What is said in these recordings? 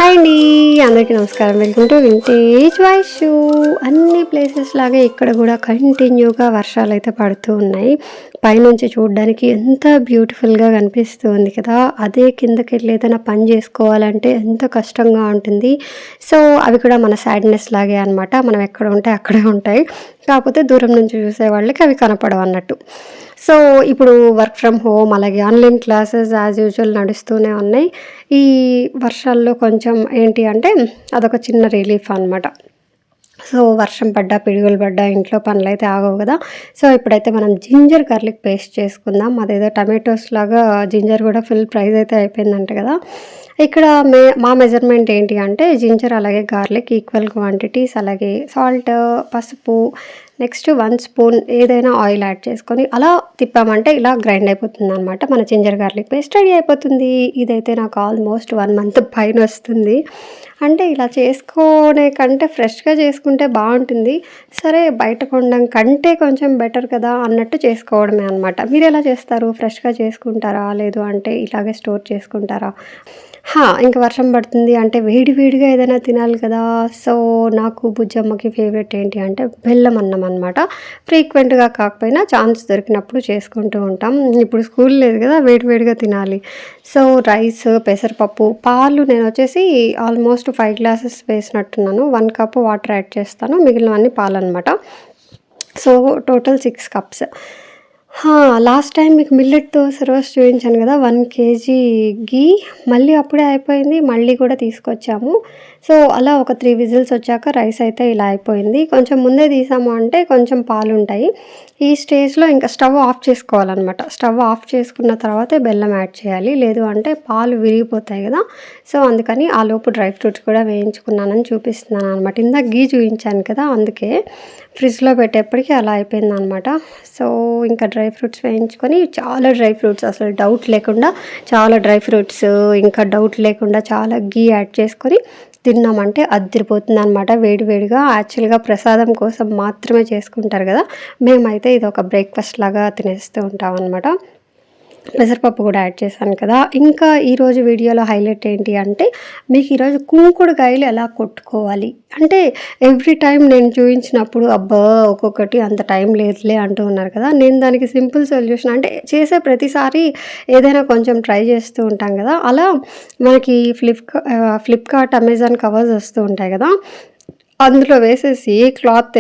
Hi అండి, అందరికీ నమస్కారం. వెల్కమ్ టు వింటేజ్ యుషు. అన్ని ప్లేసెస్ లాగే ఇక్కడ కూడా కంటిన్యూగా వర్షాలు అయితే పడుతూ ఉన్నాయి. పైనుంచి చూడడానికి ఎంత బ్యూటిఫుల్గా కనిపిస్తూ ఉంది కదా. అదే కిందకి వెళ్ళి ఏదైనా పని చేసుకోవాలంటే ఎంత కష్టంగా ఉంటుంది. సో అవి కూడా మన సాడ్నెస్ లాగే అనమాట. మనం ఎక్కడ ఉంటే అక్కడే ఉంటాయి, కాకపోతే దూరం నుంచి చూసే వాళ్ళకి అవి కనపడవు అన్నట్టు. సో ఇప్పుడు వర్క్ ఫ్రమ్ హోమ్ అలాగే ఆన్లైన్ క్లాసెస్ యాజ్ యూజువల్ నడుస్తూనే ఉన్నాయి. ఈ వర్షాల్లో కొంచెం ఏంటి అంటే అదొక చిన్న రిలీఫ్ అనమాట. సో వర్షం పడ్డా పిడుగులు పడ్డా ఇంట్లో పనులు అయితే ఆగవు కదా. సో ఇప్పుడైతే మనం జింజర్ గార్లిక్ పేస్ట్ చేసుకుందాం. అదేదో టమాటోస్ లాగా జింజర్ కూడా ఫుల్ ప్రైస్ అయితే అయిపోయిందంట కదా. ఇక్కడ మా మెజర్మెంట్ ఏంటి అంటే జింజర్ అలాగే గార్లిక్ ఈక్వల్ క్వాంటిటీస్, అలాగే సాల్ట్, పసుపు, నెక్స్ట్ 1 స్పూన్ ఏదైనా ఆయిల్ యాడ్ చేసుకొని అలా తిప్పామంటే ఇలా గ్రైండ్ అయిపోతుంది అనమాట. మన జింజర్ గార్లిక్ పేస్ట్ రెడీ అయిపోతుంది. ఇదైతే నాకు ఆల్మోస్ట్ 1 మంత్ పైన వస్తుంది. అంటే ఇలా చేసుకునే కంటే ఫ్రెష్గా చేసుకుంటే బాగుంటుంది. సరే బయట కొనడం కంటే కొంచెం బెటర్ కదా అన్నట్టు చేసుకోవడమే అనమాట. మీరు ఎలా చేస్తారు? ఫ్రెష్గా చేసుకుంటారా, లేదు అంటే ఇలాగే స్టోర్ చేసుకుంటారా? ఇంకా వర్షం పడుతుంది అంటే వేడి వేడిగా ఏదైనా తినాలి కదా. సో నాకు బుజ్జమ్మకి ఫేవరెట్ ఏంటి అంటే బెల్లం అన్నం అనమాట. ఫ్రీక్వెంట్గా కాకపోయినా ఛాన్స్ దొరికినప్పుడు చేసుకుంటూ ఉంటాం. ఇప్పుడు స్కూల్ లేదు కదా, వేడి వేడిగా తినాలి. సో రైస్, పెసరపప్పు, పాలు నేను వచ్చేసి ఆల్మోస్ట్ 5 గ్లాసెస్ వేసినట్టున్నాను. 1 కప్ వాటర్ యాడ్ చేస్తాను, మిగిలినవన్నీ పాలు అనమాట. So total 6 cups. Last time మీకు మిల్లెట్ దోస రోస్ట్ చూపించాను కదా, 1 కేజీ ఘీ మళ్ళీ అప్పుడే అయిపోయింది. మళ్ళీ కూడా తీసుకొచ్చాము. సో అలా ఒక 3 విజిల్స్ వచ్చాక రైస్ అయితే ఇలా అయిపోయింది. కొంచెం ముందే తీసాము అంటే కొంచెం పాలు ఉంటాయి. ఈ స్టేజ్లో ఇంకా స్టవ్ ఆఫ్ చేసుకోవాలన్నమాట. స్టవ్ ఆఫ్ చేసుకున్న తర్వాతే బెల్లం యాడ్ చేయాలి, లేదు అంటే పాలు విరిగిపోతాయి కదా. సో అందుకని ఆ లోపు డ్రై ఫ్రూట్స్ కూడా వేయించుకున్నానని చూపిస్తున్నాను అనమాట. ఇందాక ఘీ చూపించాను కదా, అందుకే ఫ్రిడ్జ్లో పెట్టేప్పటికీ అలా అయిపోయింది అనమాట. సో ఇంకా డ్రై ఫ్రూట్స్ వేయించుకొని, చాలా డ్రై ఫ్రూట్స్ అసలు డౌట్ లేకుండా చాలా డ్రై ఫ్రూట్స్, ఇంకా డౌట్ లేకుండా చాలా ఘీ యాడ్ చేసుకొని తిన్నామంటే అదిరిపోతుంది అనమాట. వేడి వేడిగా యాక్చువల్గా ప్రసాదం కోసం మాత్రమే చేసుకుంటారు కదా, మేమైతే ఇది ఒక బ్రేక్ఫాస్ట్ లాగా తినేస్తూ ఉంటాం అనమాట. పెసరపప్పు కూడా యాడ్ చేశాను కదా. ఇంకా ఈరోజు వీడియోలో హైలైట్ ఏంటి అంటే మీకు ఈరోజు కుంకుడుకాయలు ఎలా కొట్టుకోవాలి అంటే, ఎవ్రీ టైం నేను చూపించినప్పుడు అబ్బా ఒక్కొక్కటి అంత టైం లేదులే అంటూ ఉన్నారు కదా. నేను దానికి సింపుల్ సొల్యూషన్ అంటే చేసే ప్రతిసారి ఏదైనా కొంచెం ట్రై చేస్తూ ఉంటాం కదా. అలా మనకి ఫ్లిప్కార్ట్, అమెజాన్ కవర్స్ వస్తూ ఉంటాయి కదా, అందులో వేసేసి క్లాత్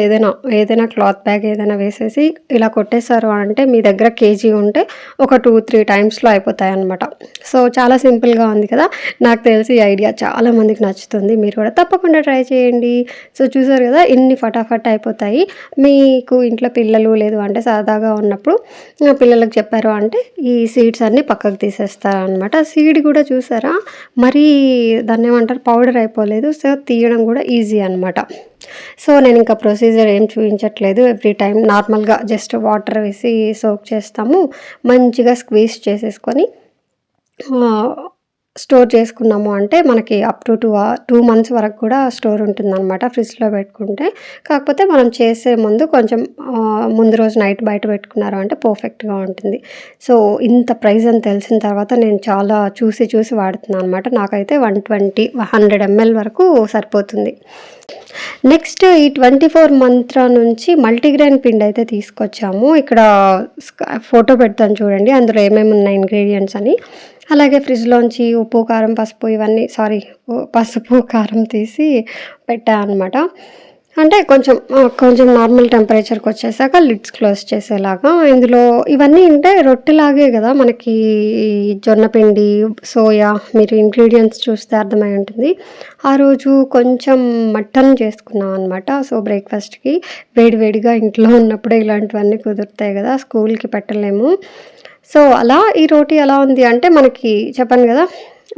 ఏదైనా క్లాత్ బ్యాగ్ ఏదైనా వేసేసి ఇలా కొట్టేశారు అంటే మీ దగ్గర కేజీ ఉంటే ఒక 2-3 టైమ్స్లో అయిపోతాయి అన్నమాట. సో చాలా సింపుల్గా ఉంది కదా. నాకు తెలిసి ఈ ఐడియా చాలామందికి నచ్చుతుంది, మీరు కూడా తప్పకుండా ట్రై చేయండి. సో చూసారు కదా, ఇన్ని ఫటాఫట్ అయిపోతాయి. మీకు ఇంట్లో పిల్లలు లేదు అంటే సరదాగా ఉన్నప్పుడు పిల్లలకు చెప్పారు అంటే ఈ సీడ్స్ అన్నీ పక్కకు తీసేస్తారు అనమాట. సీడ్ కూడా చూసారా, మరీ దాన్ని ఏమంటారు, పౌడర్ అయిపోలేదు. సో తీయడం కూడా ఈజీ అనమాట. సో నేను ఇంకా ప్రొసీజర్ ఏం చూపించట్లేదు. ఎవ్రీ టైం నార్మల్గా జస్ట్ వాటర్ వేసి సోక్ చేస్తాము. మంచిగా స్క్వీజ్ చేసేసుకొని స్టోర్ చేసుకున్నాము అంటే మనకి అప్ టు 2 మంత్స్ వరకు కూడా స్టోర్ ఉంటుందన్నమాట ఫ్రిడ్జ్లో పెట్టుకుంటే. కాకపోతే మనం చేసే ముందు కొంచెం ముందు రోజు నైట్ బయట పెట్టుకున్నారు అంటే పర్ఫెక్ట్గా ఉంటుంది. సో ఇంత ప్రైస్ అని తెలిసిన తర్వాత నేను చాలా చూసి వాడుతున్నాను అనమాట. నాకైతే 100 ml వరకు సరిపోతుంది. నెక్స్ట్ ఈ 24 మంత్ర నుంచి మల్టీగ్రెయిన్ పిండి అయితే తీసుకొచ్చాము. ఇక్కడ ఫోటో పెడతాను చూడండి, అందులో ఏమేమి ఉన్నాయి ఇంగ్రీడియంట్స్ అని. అలాగే ఫ్రిడ్జ్లోంచి ఉప్పు, కారం, పసుపు ఇవన్నీ పసుపు కారం తీసి పెట్టా అనమాట. అంటే కొంచెం నార్మల్ టెంపరేచర్కి వచ్చేసాక లిడ్స్ క్లోజ్ చేసేలాగా. ఇందులో ఇవన్నీ అంటే రొట్టెలాగే కదా మనకి జొన్న పిండి, సోయా, మీరు ఇంగ్రీడియంట్స్ చూస్తే అర్థమై ఉంటుంది. ఆ రోజు కొంచెం మటన్ చేసుకున్నాం అనమాట. సో బ్రేక్ఫాస్ట్కి వేడివేడిగా ఇంట్లో ఉన్నప్పుడే ఇలాంటివన్నీ కుదురుతాయి కదా, స్కూల్కి పెట్టలేము. సో అలా ఈ రోటీ ఎలా ఉంది అంటే మనకి చెప్పాను కదా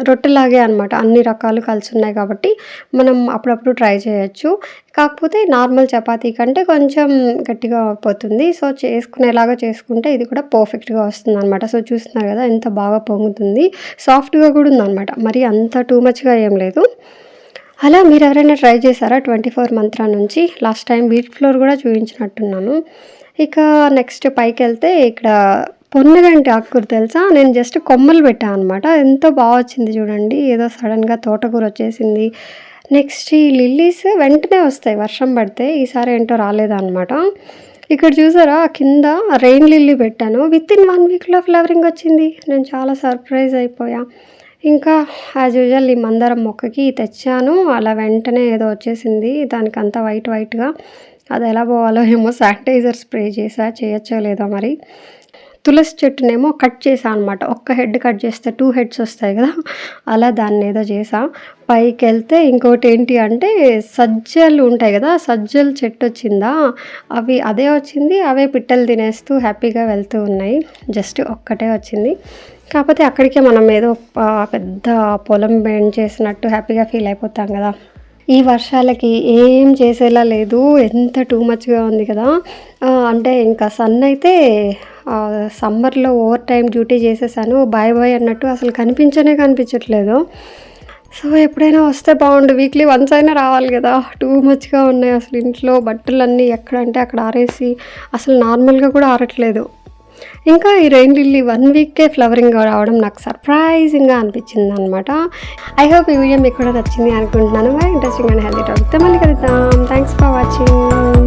రొట్టెలాగే అనమాట. అన్ని రకాలు కలిసి ఉన్నాయి కాబట్టి మనం అప్పుడప్పుడు ట్రై చేయొచ్చు. కాకపోతే నార్మల్ చపాతీ కంటే కొంచెం గట్టిగా అయిపోతుంది. సో చేసుకునేలాగా చేసుకుంటే ఇది కూడా పర్ఫెక్ట్గా వస్తుంది అనమాట. సో చూస్తున్నారు కదా ఎంత బాగా పొంగుతుంది, సాఫ్ట్గా కూడా ఉందన్నమాట. మరి అంత టూ మచ్గా ఏం లేదు. అలా మీరు ఎవరైనా ట్రై చేశారా 24 మంత్ర నుంచి? లాస్ట్ టైం వీట్ ఫ్లోర్ కూడా చూపించినట్టున్నాను. ఇక నెక్స్ట్ పైకి వెళ్తే ఇక్కడ పొన్నగంటి ఆకుకూర తెలుసా? నేను జస్ట్ కొమ్మలు పెట్టా అనమాట. ఎంతో బా వచ్చింది చూడండి. ఏదో సడెన్‌గా తోటకూర వచ్చేసింది. నెక్స్ట్ ఈ లిల్లీస్ వెంటనే వస్తాయి వర్షం పడితే. ఈసారి ఏంటో రాలేదనమాట. ఇక్కడ చూసారా కింద రెయిన్ లిల్లీ పెట్టాను. వితిన్ 1 వీక్‌లో ఫ్లవరింగ్ వచ్చింది. నేను చాలా సర్ప్రైజ్ అయిపోయా. ఇంకా యాజ్ యూజువల్ ఈ మందారం మొక్కకి తెచ్చాను. అలా వెంటనే ఏదో వచ్చేసింది. దానికంతా వైట్ వైట్‌గా. అదెలా పోవాలో ఏమో శానిటైజర్ స్ప్రే చేశా. చేయొచ్చో లేదో మరి. తులసి చెట్టునేమో కట్ చేశా అనమాట. ఒక్క హెడ్ కట్ చేస్తే 2 హెడ్స్ వస్తాయి గదా! అలా దాన్నేదో చేశా. పైకెళ్తే ఇంకోటేంటి అంటే సజ్జలు ఉంటాయి గదా! సజ్జల చెట్టొచ్చిందా, అదే వచ్చింది. అవే పిట్టలు తినేస్తూ హ్యాపీగా వెళ్తూ ఉన్నాయి. జస్ట్ ఒక్కటే వచ్చింది. కాపోతే అక్కడికే మనం ఏదో పెద్ద పొలం చేసినట్టు హ్యాపీగా ఫీల్ అయిపోతాం గదా! ఈ వర్షాలకి ఏం చేసేలా లేదు. ఎంత టూ మచ్‌గా ఉంది కదా! అంటే ఇంకా సన్ అయితే సమ్మర్‌లో ఓవర్ టైమ్ డ్యూటీ చేసేసాను. బాయ్ బాయ్ అన్నట్టు అసలు కనిపించట్లేదు. సో, ఎప్పుడైనా వస్తే బావుండు. వీక్లీ వన్స్ అయినా రావాలి గదా! టూ మచ్‌గా ఉన్నాయి అసలు ఇంట్లో బట్టలన్నీ ఎక్కడంటే అక్కడ ఆరేసి అసలు నార్మల్‌గా కూడా ఆరట్లేదు. ఇంకా ఈ రెయిన్ లిల్లీ 1 వీక్‌కే ఫ్లవరింగ్ రావడం నాకు సర్ప్రైజింగ్‌గా అనిపించిందనమాట. ఐ హోప్ ఈ వీడియో మీకు కూడా నచ్చింది అనుకుంటున్నాను. మరి ఇంట్రెస్టింగ్ అండ్ హెల్తీ టాపిక్‌తో మళ్ళీ కలుద్దాం. Thanks for watching.